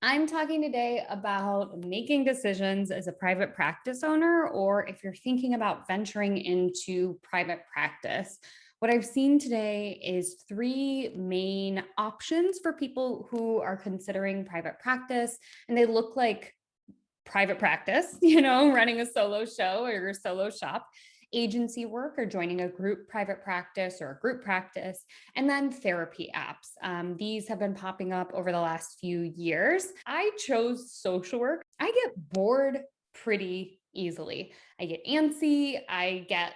I'm talking today about making decisions as a private practice owner, or if you're thinking about venturing into private practice. What I've seen today is three main options for people who are considering private practice, and they look like private practice, running a solo show or a solo shop, agency work or joining a group private practice or a group practice, and then therapy apps. These have been popping up over the last few years. I chose social work. I get bored pretty easily. I get antsy. I get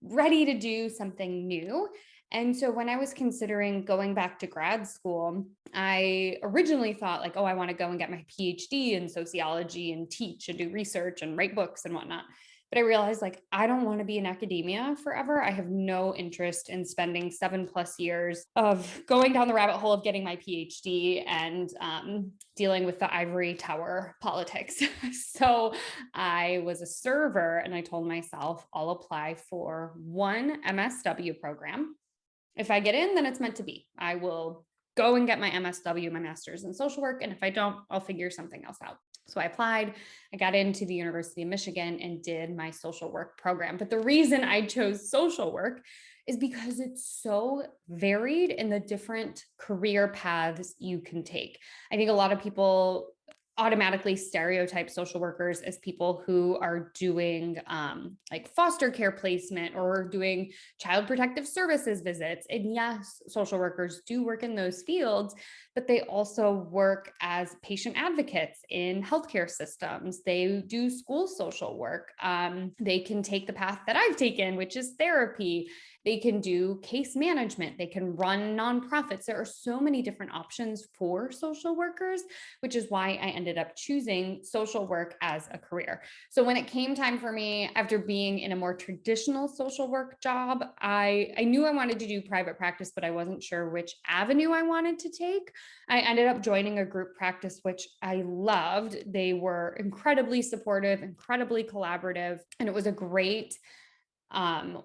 ready to do something new. And so when I was considering going back to grad school, I originally thought oh, I want to go and get my PhD in sociology and teach and do research and write books and whatnot. But I realized I don't want to be in academia forever. I have no interest in spending 7+ years of going down the rabbit hole of getting my PhD and dealing with the ivory tower politics. So I was a server and I told myself I'll apply for one MSW program. If I get in, then it's meant to be. I will go and get my MSW, my master's in social work. And if I don't, I'll figure something else out. So I applied, I got into the University of Michigan and did my social work program. But the reason I chose social work is because it's so varied in the different career paths you can take. I think a lot of people automatically stereotype social workers as people who are doing foster care placement or doing child protective services visits. And yes, social workers do work in those fields, but they also work as patient advocates in healthcare systems. They do school social work. They can take the path that I've taken, which is therapy. They can do case management. They can run nonprofits. There are so many different options for social workers, which is why I ended up choosing social work as a career. So when it came time for me, after being in a more traditional social work job, I knew I wanted to do private practice, but I wasn't sure which avenue I wanted to take. I ended up joining a group practice, which I loved. They were incredibly supportive, incredibly collaborative, and it was a great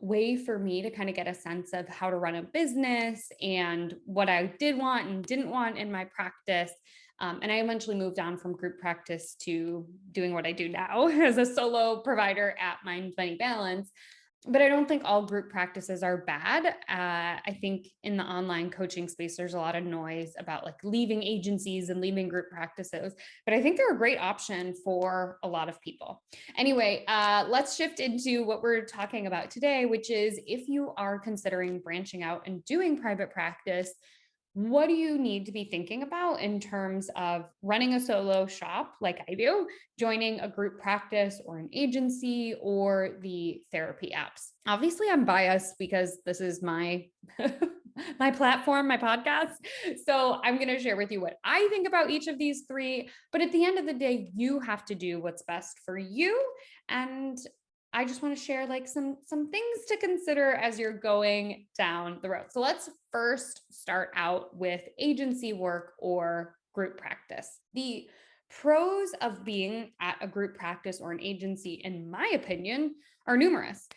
way for me to kind of get a sense of how to run a business and what I did want and didn't want in my practice. And I eventually moved on from group practice to doing what I do now as a solo provider at Mind Money Balance. But I don't think all group practices are bad. I think in the online coaching space, there's a lot of noise about leaving agencies and leaving group practices. But I think they're a great option for a lot of people. Anyway, let's shift into what we're talking about today, which is if you are considering branching out and doing private practice, what do you need to be thinking about in terms of running a solo shop like I do, joining a group practice or an agency, or the therapy apps? Obviously, I'm biased because this is my my platform, my podcast. So I'm going to share with you what I think about each of these three. But at the end of the day, you have to do what's best for you. And I just want to share some things to consider as you're going down the road. So let's first start out with agency work or group practice. The pros of being at a group practice or an agency, in my opinion, are numerous.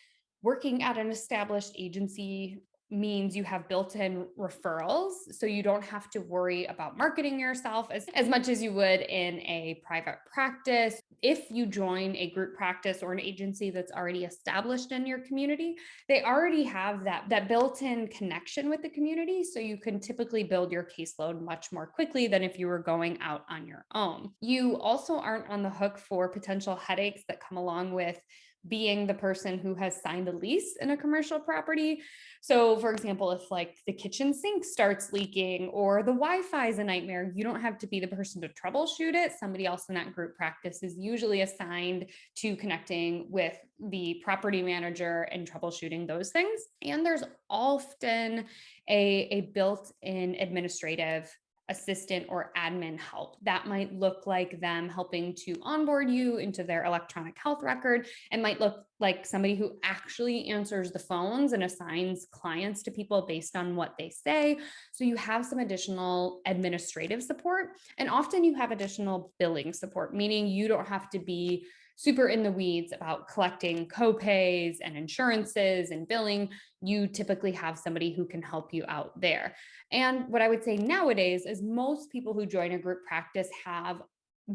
Working at an established agency means you have built-in referrals, so you don't have to worry about marketing yourself as much as you would in a private practice. If you join a group practice or an agency that's already established in your community, they already have that built-in connection with the community, so you can typically build your caseload much more quickly than if you were going out on your own. You also aren't on the hook for potential headaches that come along with being the person who has signed a lease in a commercial property. So for example, if the kitchen sink starts leaking or the Wi-Fi is a nightmare, you don't have to be the person to troubleshoot it. Somebody else in that group practice is usually assigned to connecting with the property manager and troubleshooting those things. And there's often a built-in administrative assistant or admin help. That might look like them helping to onboard you into their electronic health record. It might look like somebody who actually answers the phones and assigns clients to people based on what they say. So you have some additional administrative support, and often you have additional billing support, meaning you don't have to be super in the weeds about collecting copays and insurances and billing, you typically have somebody who can help you out there. And what I would say nowadays is most people who join a group practice have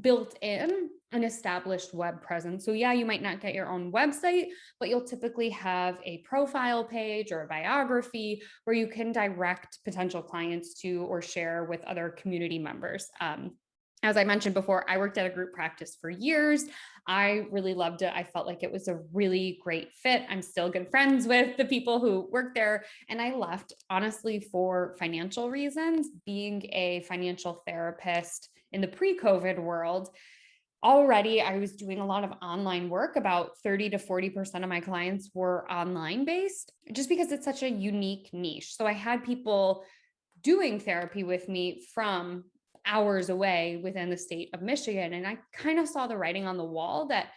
built in an established web presence. So yeah, you might not get your own website, but you'll typically have a profile page or a biography where you can direct potential clients to or share with other community members. As I mentioned before, I worked at a group practice for years. I really loved it. I felt like it was a really great fit. I'm still good friends with the people who work there. And I left honestly for financial reasons. Being a financial therapist in the pre-COVID world, already I was doing a lot of online work. About 30 to 40% of my clients were online based, just because it's such a unique niche. So I had people doing therapy with me from hours away within the state of Michigan. And I kind of saw the writing on the wall that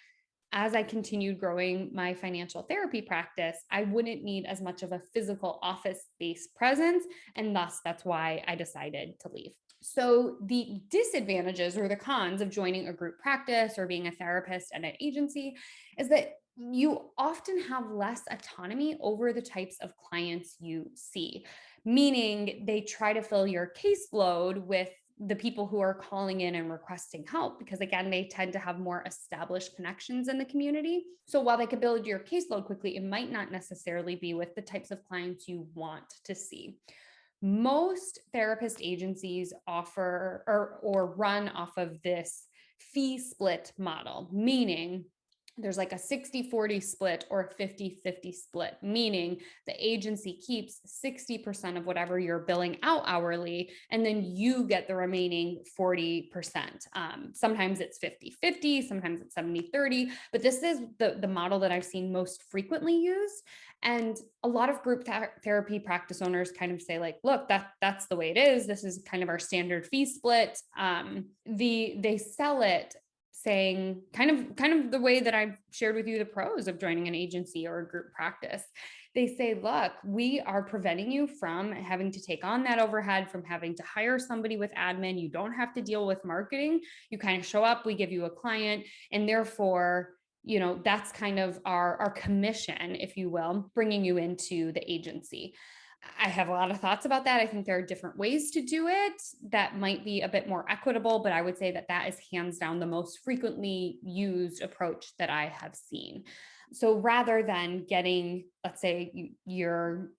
as I continued growing my financial therapy practice, I wouldn't need as much of a physical office-based presence. And thus, that's why I decided to leave. So the disadvantages or the cons of joining a group practice or being a therapist at an agency is that you often have less autonomy over the types of clients you see, meaning they try to fill your caseload with the people who are calling in and requesting help, because again, they tend to have more established connections in the community. So while they could build your caseload quickly, it might not necessarily be with the types of clients you want to see. Most therapist agencies offer or run off of this fee split model, meaning there's like a 60-40 split or a 50-50 split, meaning the agency keeps 60% of whatever you're billing out hourly, and then you get the remaining 40%. Sometimes it's 50-50, sometimes it's 70-30, but this is the model that I've seen most frequently used. And a lot of group therapy practice owners kind of say like, look, that's the way it is. This is kind of our standard fee split. They sell it saying kind of the way that I've shared with you the pros of joining an agency or a group practice. They say, look, we are preventing you from having to take on that overhead, from having to hire somebody with admin. You don't have to deal with marketing. You kind of show up, we give you a client, and therefore, that's kind of our commission, if you will, bringing you into the agency. I have a lot of thoughts about that. I think there are different ways to do it that might be a bit more equitable, but I would say that is hands down the most frequently used approach that I have seen. So rather than getting, let's say you're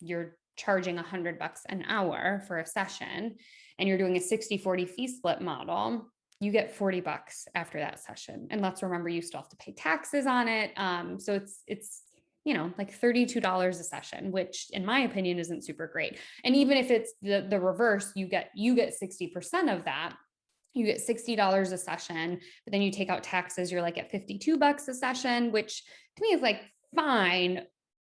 charging $100 an hour for a session and you're doing a 60-40 fee split model, you get $40 after that session. And let's remember, you still have to pay taxes on it. So it's like $32 a session, which in my opinion isn't super great. And even if it's the reverse, you get 60% of that. You get $60 a session, but then you take out taxes, you're like at $52 a session, which to me is like fine.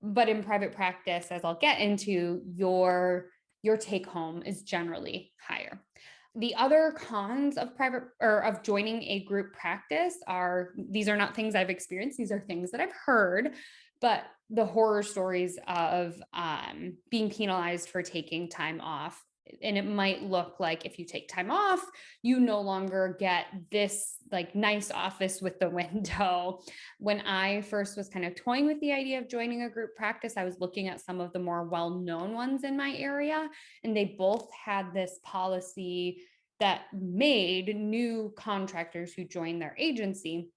But in private practice, as I'll get into, your take home is generally higher. The other cons of of joining a group practice these are not things I've experienced. These are things that I've heard, but the horror stories of being penalized for taking time off. And it might look like if you take time off, you no longer get this like nice office with the window. When I first was kind of toying with the idea of joining a group practice, I was looking at some of the more well-known ones in my area, and they both had this policy that made new contractors who joined their agency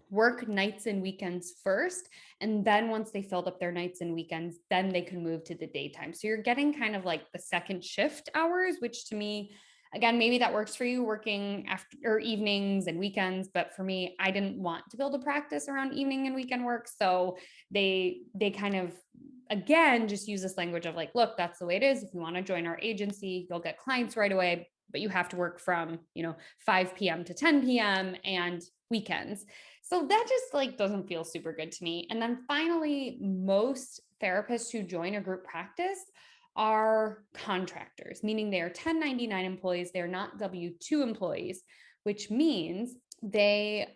work nights and weekends first. And then once they filled up their nights and weekends, then they can move to the daytime. So you're getting kind of like the second shift hours, which to me, again, maybe that works for you working after or evenings and weekends. But for me, I didn't want to build a practice around evening and weekend work. So they kind of, again, just use this language of like, look, that's the way it is. If you want to join our agency, you'll get clients right away, but you have to work from, 5 p.m. to 10 p.m. and weekends. So that just like doesn't feel super good to me. And then finally, most therapists who join a group practice are contractors, meaning they are 1099 employees. They're not W-2 employees, which means they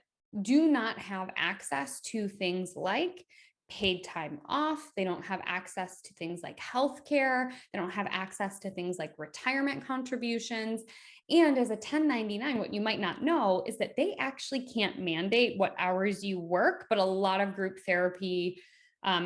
do not have access to things like paid time off. They don't have access to things like healthcare. They don't have access to things like retirement contributions. And as a 1099, what you might not know is that they actually can't mandate what hours you work, but a lot of group therapy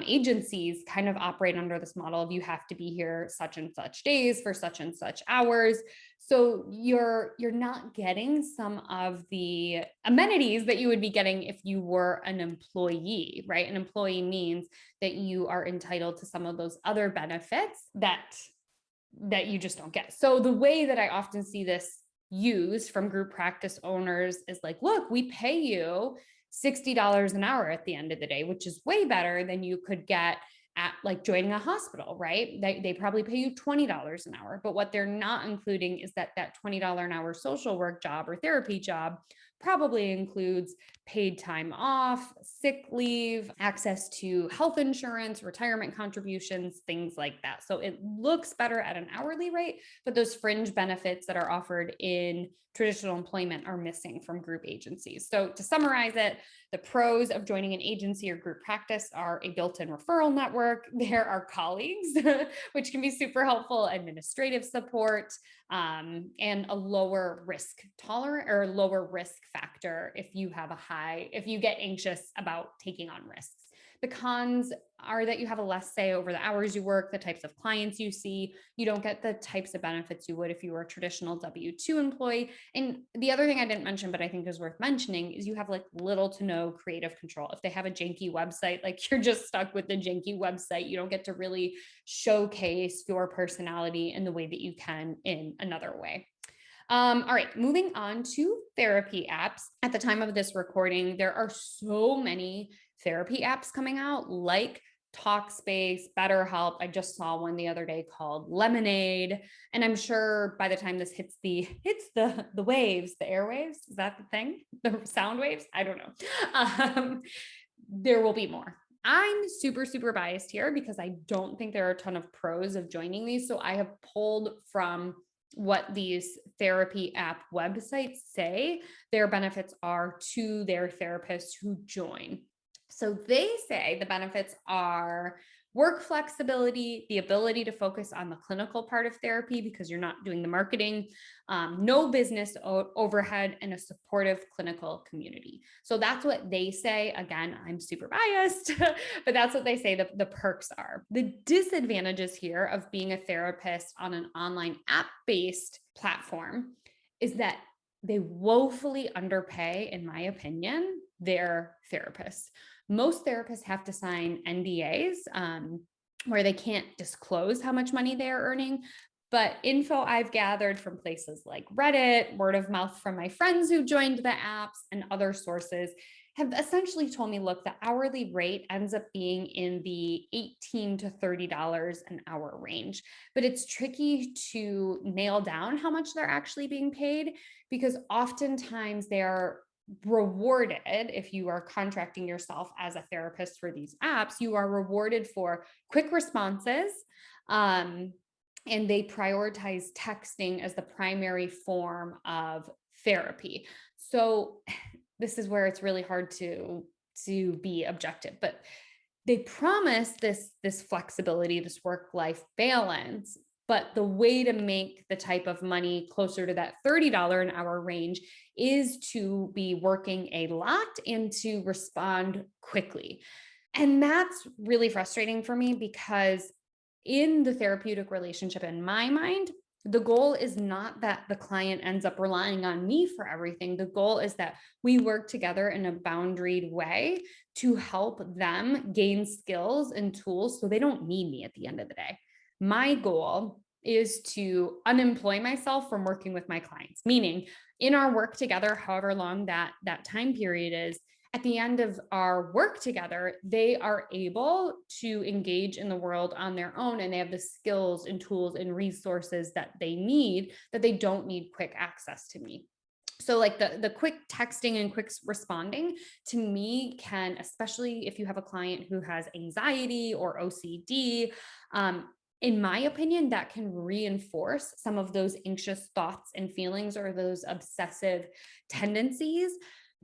agencies kind of operate under this model of you have to be here such and such days for such and such hours. So you're not getting some of the amenities that you would be getting if you were an employee, right? An employee means that you are entitled to some of those other benefits that you just don't get. So the way that I often see this used from group practice owners is like, look, we pay you $60 an hour at the end of the day, which is way better than you could get at like joining a hospital, right? They probably pay you $20 an hour, but what they're not including is that $20 an hour social work job or therapy job probably includes paid time off, sick leave, access to health insurance, retirement contributions, things like that. So it looks better at an hourly rate, but those fringe benefits that are offered in traditional employment are missing from group agencies. So to summarize it, the pros of joining an agency or group practice are a built-in referral network. There are colleagues, which can be super helpful, administrative support, and a lower risk tolerant or lower risk factor if you get anxious about taking on risks. The cons are that you have a less say over the hours you work, the types of clients you see. You don't get the types of benefits you would if you were a traditional W-2 employee. And the other thing I didn't mention, but I think is worth mentioning, is you have like little to no creative control. If they have a janky website, like you're just stuck with the janky website. You don't get to really showcase your personality in the way that you can in another way. All right, moving on to therapy apps. At the time of this recording, there are so many therapy apps coming out, like Talkspace, BetterHelp. I just saw one the other day called Lemonade, and I'm sure by the time this hits the waves, the airwaves, is that the thing? The sound waves? I don't know. There will be more. I'm super, super biased here because I don't think there are a ton of pros of joining these. So I have pulled from what these therapy app websites say their benefits are to their therapists who join. So they say the benefits are work flexibility, the ability to focus on the clinical part of therapy because you're not doing the marketing, no business overhead, and a supportive clinical community. So that's what they say. Again, I'm super biased, but that's what they say the perks are. The disadvantages here of being a therapist on an online app-based platform is that they woefully underpay, in my opinion, their therapists. Most therapists have to sign NDAs where they can't disclose how much money they are earning. But info I've gathered from places like Reddit, word of mouth from my friends who joined the apps, and other sources have essentially told me, look, the hourly rate ends up being in the $18 to $30 an hour range. But it's tricky to nail down how much they're actually being paid because oftentimes they are rewarded. If you are contracting yourself as a therapist for these apps, you are rewarded for quick responses, and they prioritize texting as the primary form of therapy. So this is where it's really hard to be objective, but they promise this flexibility, this work-life balance. But the way to make the type of money closer to that $30 an hour range is to be working a lot and to respond quickly. And that's really frustrating for me because in the therapeutic relationship, in my mind, the goal is not that the client ends up relying on me for everything. The goal is that we work together in a boundaried way to help them gain skills and tools so they don't need me at the end of the day. My goal is to unemploy myself from working with my clients, meaning in our work together, however long that time period is, at the end of our work together, they are able to engage in the world on their own, and they have the skills and tools and resources that they need, that they don't need quick access to me. So like the quick texting and quick responding to me can, especially if you have a client who has anxiety or OCD, in my opinion, that can reinforce some of those anxious thoughts and feelings or those obsessive tendencies.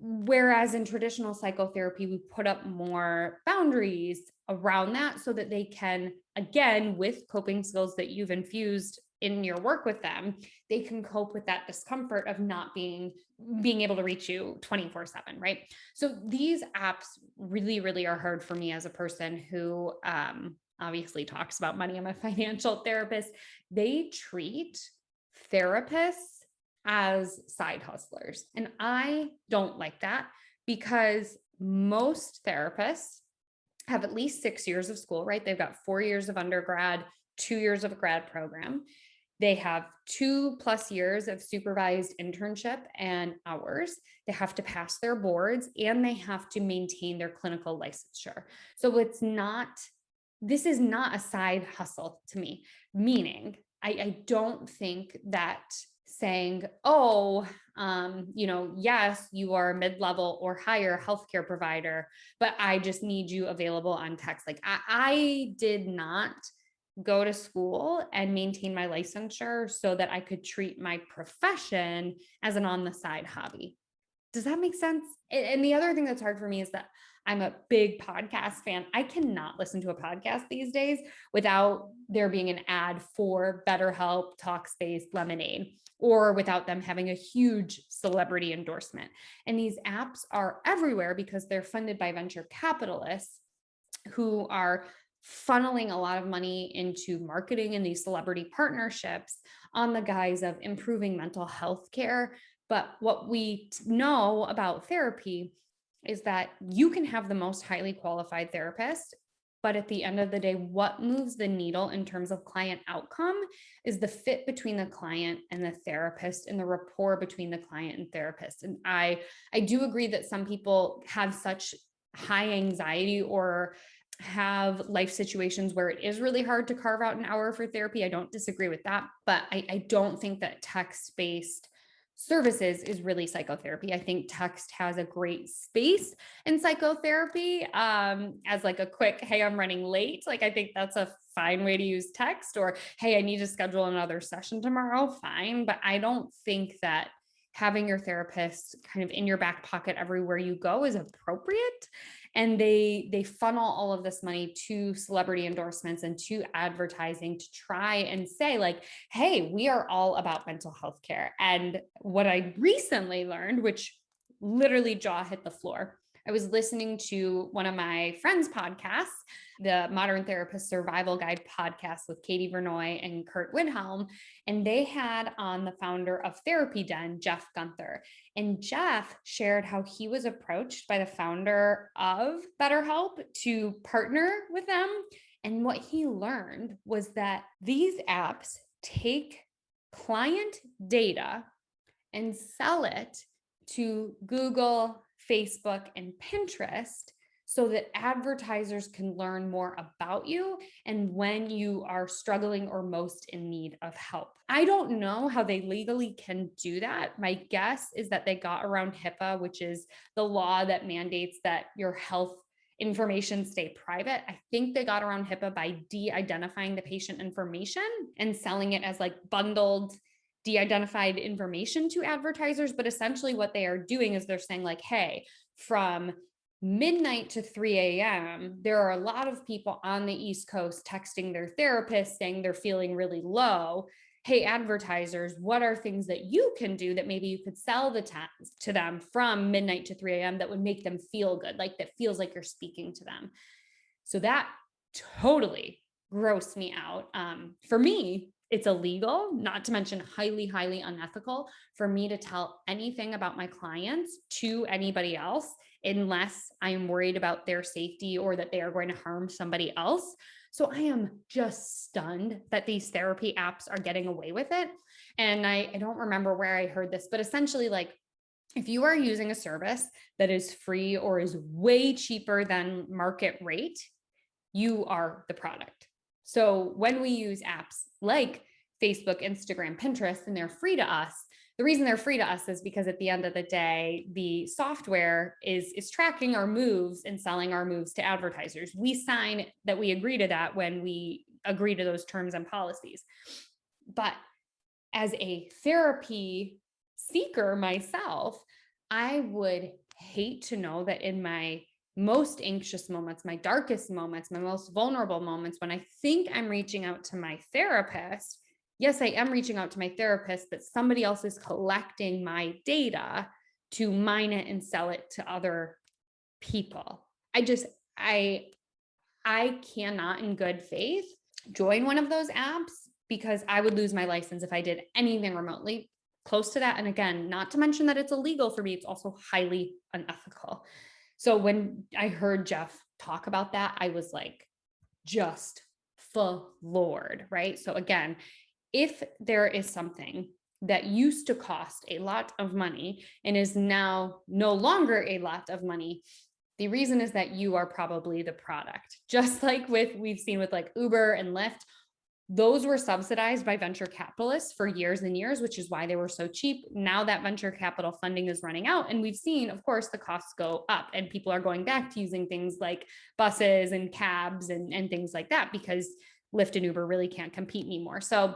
Whereas in traditional psychotherapy, we put up more boundaries around that so that they can, again, with coping skills that you've infused in your work with them, they can cope with that discomfort of not being able to reach you 24/7, right? So these apps really are hard for me as a person who obviously talks about money. I'm a financial therapist. They treat therapists as side hustlers. And I don't like that because most therapists have at least 6 years of school, right? They've got 4 years of undergrad, 2 years of a grad program. They have 2+ years of supervised internship and hours. They have to pass their boards and they have to maintain their clinical licensure. So this is not a side hustle to me, meaning I don't think that saying, oh, yes, you are a mid-level or higher healthcare provider, but I just need you available on text. Like I did not go to school and maintain my licensure so that I could treat my profession as an on the side hobby. Does that make sense? And the other thing that's hard for me is that I'm a big podcast fan. I cannot listen to a podcast these days without there being an ad for BetterHelp, Talkspace, Lemonade, or without them having a huge celebrity endorsement. And these apps are everywhere because they're funded by venture capitalists who are funneling a lot of money into marketing and these celebrity partnerships on the guise of improving mental health care. But what we know about therapy is that you can have the most highly qualified therapist, but at the end of the day, what moves the needle in terms of client outcome is the fit between the client and the therapist and the rapport between the client and therapist. And I do agree that some people have such high anxiety or have life situations where it is really hard to carve out an hour for therapy. I don't disagree with that, but I don't think that text-based services is really psychotherapy. I think text has a great space in psychotherapy as like a quick, hey, I'm running late. Like, I think that's a fine way to use text, or, hey, I need to schedule another session tomorrow. Fine. But I don't think that having your therapist kind of in your back pocket everywhere you go is appropriate. And they funnel all of this money to celebrity endorsements and to advertising to try and say like, hey, we are all about mental health care. And what I recently learned, which literally jaw hit the floor, I was listening to one of my friends' podcasts, the Modern Therapist Survival Guide podcast with Katie Vernoy and Kurt Widhelm. And they had on the founder of Therapy Den, Jeff Gunther. And Jeff shared how he was approached by the founder of BetterHelp to partner with them. And what he learned was that these apps take client data and sell it to Google, Facebook, and Pinterest so that advertisers can learn more about you and when you are struggling or most in need of help. I don't know how they legally can do that. My guess is that they got around HIPAA, which is the law that mandates that your health information stay private. I think they got around HIPAA by de-identifying the patient information and selling it as like bundled de-identified information to advertisers. But essentially what they are doing is they're saying like, hey, from midnight to 3 a.m., there are a lot of people on the East Coast texting their therapist saying they're feeling really low. Hey, advertisers, what are things that you can do that maybe you could sell to them from midnight to 3 a.m. that would make them feel good, like that feels like you're speaking to them. So that totally grossed me out. For me, it's illegal, not to mention highly unethical for me to tell anything about my clients to anybody else unless I'm worried about their safety or that they are going to harm somebody else. So I am just stunned that these therapy apps are getting away with it. And I don't remember where I heard this, but essentially, like, if you are using a service that is free or is way cheaper than market rate, you are the product. So when we use apps like Facebook, Instagram, Pinterest, and they're free to us, the reason they're free to us is because at the end of the day, the software is tracking our moves and selling our moves to advertisers. We sign that we agree to that when we agree to those terms and policies. But as a therapy seeker myself, I would hate to know that in my most anxious moments, my darkest moments, my most vulnerable moments, when I think I'm reaching out to my therapist, yes, I am reaching out to my therapist, but somebody else is collecting my data to mine it and sell it to other people. I I cannot in good faith join one of those apps because I would lose my license if I did anything remotely close to that. And again, not to mention that it's illegal for me, it's also highly unethical. So when I heard Jeff talk about that, I was like, just floored, right? So again, if there is something that used to cost a lot of money and is now no longer a lot of money, the reason is that you are probably the product. Just like we've seen with like Uber and Lyft, those were subsidized by venture capitalists for years and years, which is why they were so cheap. Now that venture capital funding is running out, and we've seen, of course, the costs go up, and people are going back to using things like buses and cabs and things like that because Lyft and Uber really can't compete anymore. So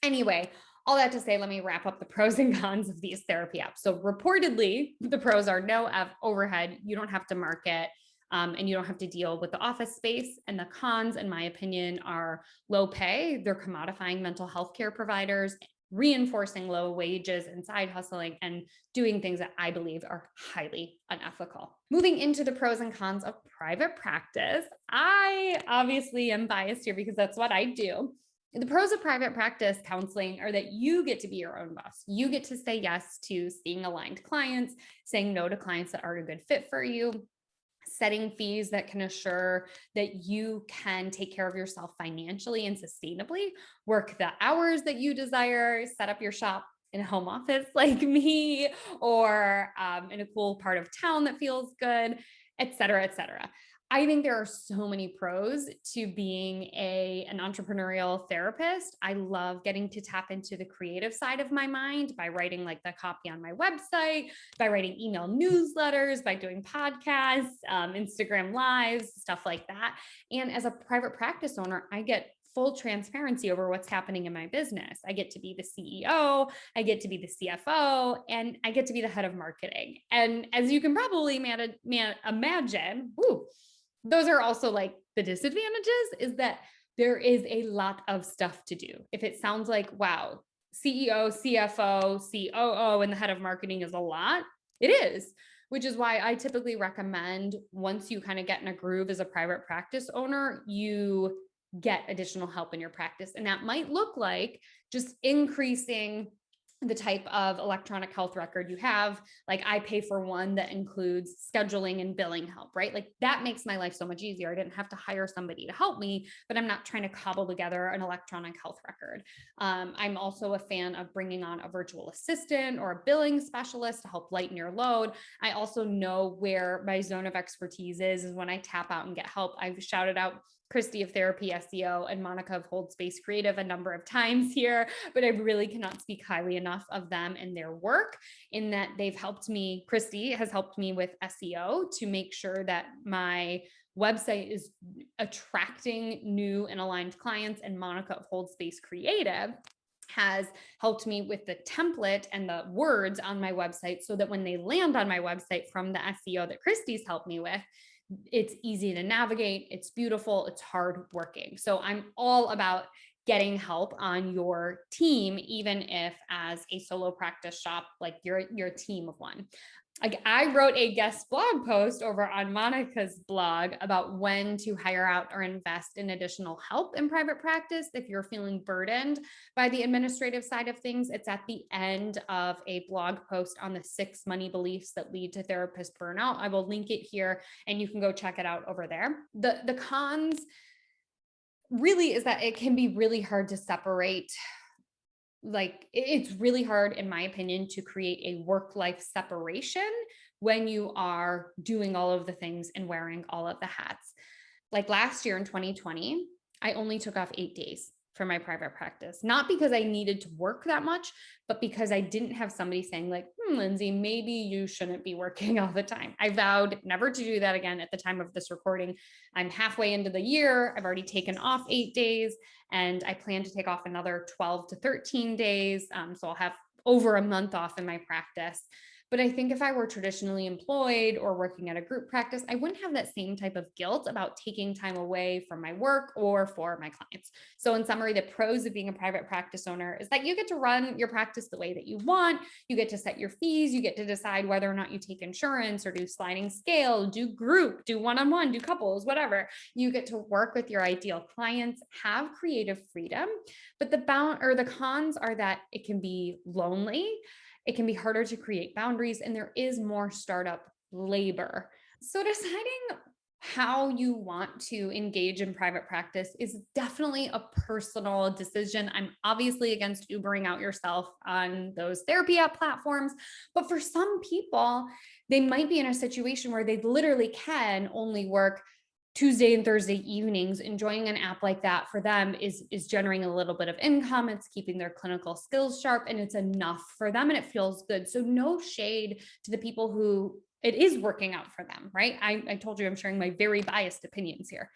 anyway, all that to say, let me wrap up the pros and cons of these therapy apps. So reportedly, the pros are no overhead. You don't have to market. And you don't have to deal with the office space. And the cons, in my opinion, are low pay. They're commodifying mental health care providers, reinforcing low wages and side hustling, and doing things that I believe are highly unethical. Moving into the pros and cons of private practice, I obviously am biased here because that's what I do. The pros of private practice counseling are that you get to be your own boss. You get to say yes to seeing aligned clients, saying no to clients that aren't a good fit for you, setting fees that can assure that you can take care of yourself financially and sustainably, work the hours that you desire, set up your shop in a home office like me, or in a cool part of town that feels good, et cetera, et cetera. I think there are so many pros to being an entrepreneurial therapist. I love getting to tap into the creative side of my mind by writing like the copy on my website, by writing email newsletters, by doing podcasts, Instagram lives, stuff like that. And as a private practice owner, I get full transparency over what's happening in my business. I get to be the CEO, I get to be the CFO, and I get to be the head of marketing. And as you can probably imagine, those are also like the disadvantages, is that there is a lot of stuff to do. If it sounds like, wow, CEO, CFO, COO, and the head of marketing is a lot, it is, which is why I typically recommend once you kind of get in a groove as a private practice owner, you get additional help in your practice. And that might look like just increasing the type of electronic health record you have. Like I pay for one that includes scheduling and billing help, right? Like that makes my life so much easier. I didn't have to hire somebody to help me, but I'm not trying to cobble together an electronic health record. I'm also a fan of bringing on a virtual assistant or a billing specialist to help lighten your load. I also know where my zone of expertise is when I tap out and get help. I've shouted out Christy of Therapy SEO and Monica of Hold Space Creative a number of times here, but I really cannot speak highly enough of them and their work in that they've helped me. Christy has helped me with SEO to make sure that my website is attracting new and aligned clients, and Monica of Hold Space Creative has helped me with the template and the words on my website so that when they land on my website from the SEO that Christy's helped me with, it's easy to navigate, it's beautiful, it's hard working. So I'm all about getting help on your team, even if as a solo practice shop, like you're a team of one. Like I wrote a guest blog post over on Monica's blog about when to hire out or invest in additional help in private practice. If you're feeling burdened by the administrative side of things, it's at the end of a blog post on the 6 money beliefs that lead to therapist burnout. I will link it here and you can go check it out over there. The cons really is that it can be really hard to separate. Like it's really hard, in my opinion, to create a work-life separation when you are doing all of the things and wearing all of the hats. Like last year in 2020, I only took off 8 days for my private practice, not because I needed to work that much, but because I didn't have somebody saying like, Lindsay, maybe you shouldn't be working all the time. I vowed never to do that again at the time of this recording. I'm halfway into the year. I've already taken off 8 days and I plan to take off another 12 to 13 days. So I'll have over a month off in my practice. But I think if I were traditionally employed or working at a group practice, I wouldn't have that same type of guilt about taking time away from my work or for my clients. So, in summary, the pros of being a private practice owner is that you get to run your practice the way that you want. You get to set your fees. You get to decide whether or not you take insurance or do sliding scale, do group, do one on one, do couples, whatever. You get to work with your ideal clients, have creative freedom. But the cons are that it can be lonely, it can be harder to create boundaries, and there is more startup labor. So, deciding how you want to engage in private practice is definitely a personal decision. I'm obviously against Ubering out yourself on those therapy app platforms, but for some people, they might be in a situation where they literally can only work Tuesday and Thursday evenings. Enjoying an app like that for them is generating a little bit of income. It's keeping their clinical skills sharp, and it's enough for them, and it feels good. So no shade to the people who it is working out for them, right? I told you I'm sharing my very biased opinions here.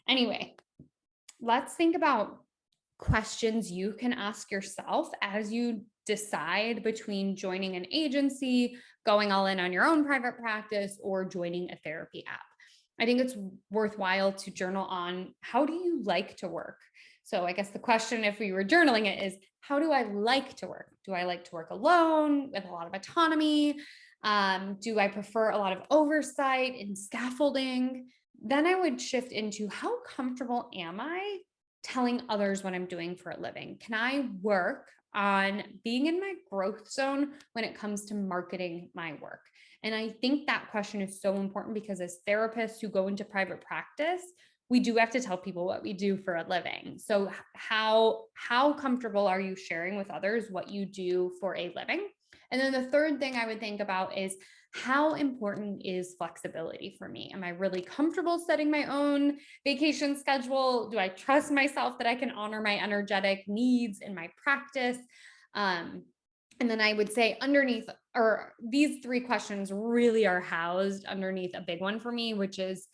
Anyway, let's think about questions you can ask yourself as you decide between joining an agency, going all in on your own private practice, or joining a therapy app. I think it's worthwhile to journal on, how do you like to work? So I guess the question, if we were journaling it, is, how do I like to work? Do I like to work alone with a lot of autonomy? Do I prefer a lot of oversight and scaffolding? Then I would shift into, how comfortable am I telling others what I'm doing for a living? Can I work on being in my growth zone when it comes to marketing my work? And I think that question is so important, because as therapists who go into private practice, we do have to tell people what we do for a living. So how comfortable are you sharing with others what you do for a living? And then the third thing I would think about is, how important is flexibility for me? Am I really comfortable setting my own vacation schedule? Do I trust myself that I can honor my energetic needs in my practice? And then I would say, underneath, or these three questions really are housed underneath a big one for me, which is,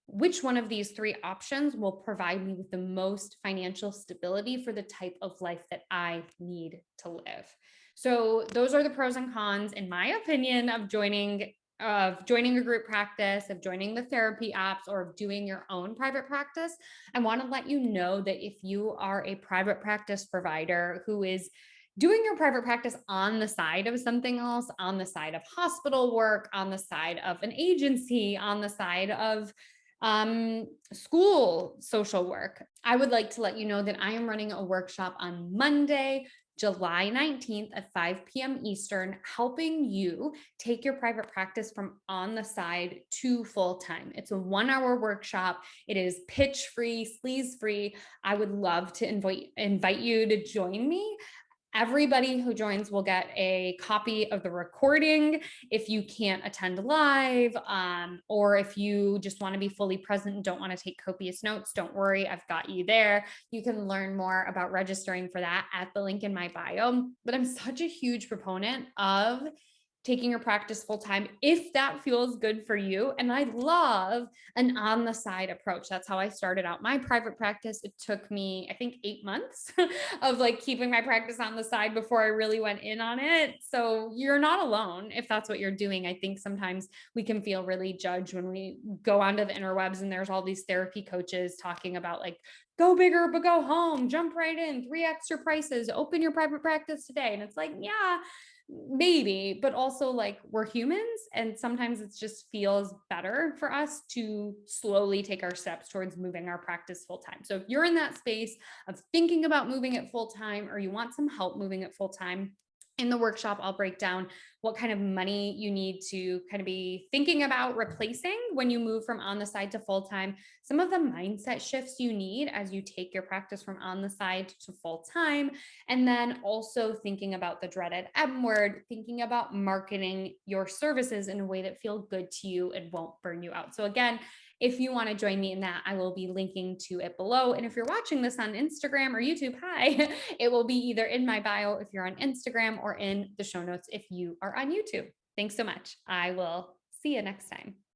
which one of these three options will provide me with the most financial stability for the type of life that I need to live? So those are the pros and cons, in my opinion, of joining a group practice, of joining the therapy apps, or of doing your own private practice. I want to let you know that if you are a private practice provider who is doing your private practice on the side of something else, on the side of hospital work, on the side of an agency, on the side of school social work, I would like to let you know that I am running a workshop on Monday, July 19th at 5 p.m. Eastern, helping you take your private practice from on the side to full time. It's a 1-hour workshop. It is pitch free, sleaze free. I would love to invite you to join me. Everybody who joins will get a copy of the recording if you can't attend live, or if you just want to be fully present and don't want to take copious notes, don't worry, I've got you there. You can learn more about registering for that at the link in my bio. But I'm such a huge proponent of taking your practice full time if that feels good for you. And I love an on the side approach. That's how I started out my private practice. It took me, I think, 8 months of like keeping my practice on the side before I really went in on it. So you're not alone if that's what you're doing. I think sometimes we can feel really judged when we go onto the interwebs and there's all these therapy coaches talking about, like, go bigger, but go home, jump right in, 3x your prices, open your private practice today. And it's like, yeah, maybe, but also, like, we're humans, and sometimes it just feels better for us to slowly take our steps towards moving our practice full time. So if you're in that space of thinking about moving it full time, or you want some help moving it full time, in the workshop, I'll break down what kind of money you need to kind of be thinking about replacing when you move from on the side to full time, some of the mindset shifts you need as you take your practice from on the side to full time, and then also thinking about the dreaded M word, thinking about marketing your services in a way that feel good to you and won't burn you out. So again, if you want to join me in that, I will be linking to it below. And if you're watching this on Instagram or YouTube, hi, it will be either in my bio if you're on Instagram, or in the show notes if you are on YouTube. Thanks so much. I will see you next time.